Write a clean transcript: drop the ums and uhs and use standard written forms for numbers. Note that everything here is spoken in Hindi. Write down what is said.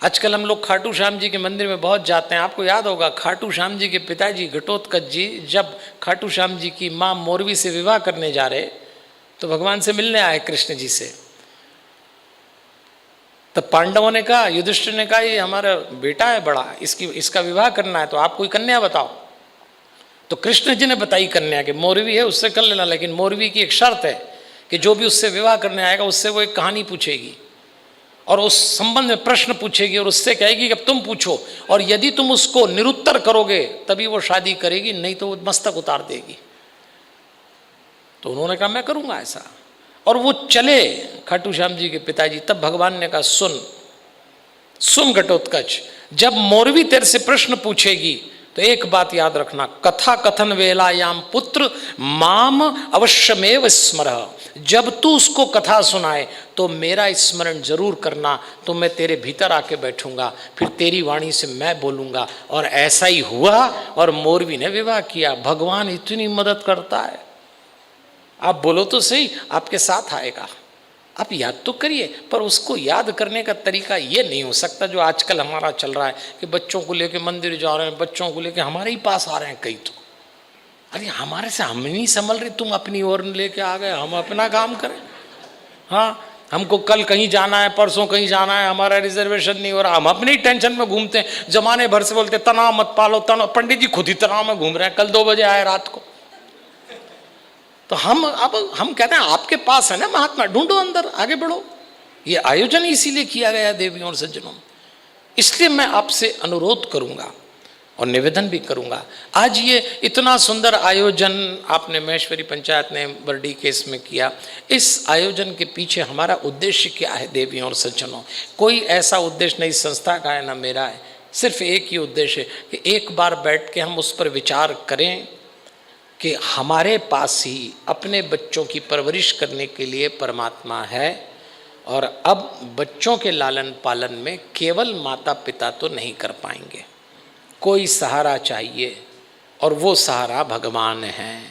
आजकल हम लोग खाटू श्याम जी के मंदिर में बहुत जाते हैं। आपको याद होगा खाटू श्याम जी के पिताजी घटोत्कच जी जब खाटू श्याम जी की माँ मोरवी से विवाह करने जा रहे तो भगवान से मिलने आए कृष्ण जी से। तब पांडवों ने कहा, युधिष्ठिर ने कहा, ये हमारा बेटा है बड़ा, इसका विवाह करना है, तो आप कोई कन्या बताओ। तो कृष्ण जी ने बताई कन्या के मोरवी है उससे कर लेना, लेकिन मोरवी की एक शर्त है कि जो भी उससे विवाह करने आएगा उससे वो एक कहानी पूछेगी और उस संबंध में प्रश्न पूछेगी और उससे कहेगी कि अब तुम पूछो, और यदि तुम उसको निरुत्तर करोगे तभी वो शादी करेगी, नहीं तो वो मस्तक उतार देगी। तो उन्होंने कहा मैं करूंगा ऐसा, और वो चले खाटू श्याम जी के पिताजी। तब भगवान ने कहा सुन सुन घटोत्कच, जब मोरवी तेरे से प्रश्न पूछेगी तो एक बात याद रखना, कथा कथन वेलायाम पुत्र माम अवश्यमेव स्मरः। जब तू उसको कथा सुनाए तो मेरा स्मरण जरूर करना, तो मैं तेरे भीतर आके बैठूंगा, फिर तेरी वाणी से मैं बोलूंगा। और ऐसा ही हुआ और मोरवी ने विवाह किया। भगवान इतनी मदद करता है, आप बोलो तो सही, आपके साथ आएगा। आप याद तो करिए, पर उसको याद करने का तरीका ये नहीं हो सकता जो आजकल हमारा चल रहा है कि बच्चों को लेके मंदिर जा रहे हैं, बच्चों को लेके हमारे ही पास आ रहे हैं कई। तो अरे हमारे से हम नहीं संभल रहे, तुम अपनी ओर लेके आ गए, हम अपना काम करें। हाँ, हमको कल कहीं जाना है, परसों कहीं जाना है, हमारा रिजर्वेशन नहीं हो रहा, हम अपनी टेंशन में घूमते हैं। जमाने भर से बोलते तनाव मत पालो तनाव, पंडित जी खुद ही तनाव में घूम रहे हैं। कल 2 बजे आए रात को, तो हम कहते हैं आपके पास है ना महात्मा, ढूंढो अंदर, आगे बढ़ो। ये आयोजन इसीलिए किया गया देवियों और सज्जनों। इसलिए मैं आपसे अनुरोध करूंगा और निवेदन भी करूंगा, आज ये इतना सुंदर आयोजन आपने महेश्वरी पंचायत ने बरडी केस में किया, इस आयोजन के पीछे हमारा उद्देश्य क्या है देवियों और सज्जनों? कोई ऐसा उद्देश्य नहीं संस्था का है ना मेरा है, सिर्फ एक ही उद्देश्य है कि एक बार बैठ के हम उस पर विचार करें कि हमारे पास ही अपने बच्चों की परवरिश करने के लिए परमात्मा है, और अब बच्चों के लालन पालन में केवल माता पिता तो नहीं कर पाएंगे, कोई सहारा चाहिए, और वो सहारा भगवान है।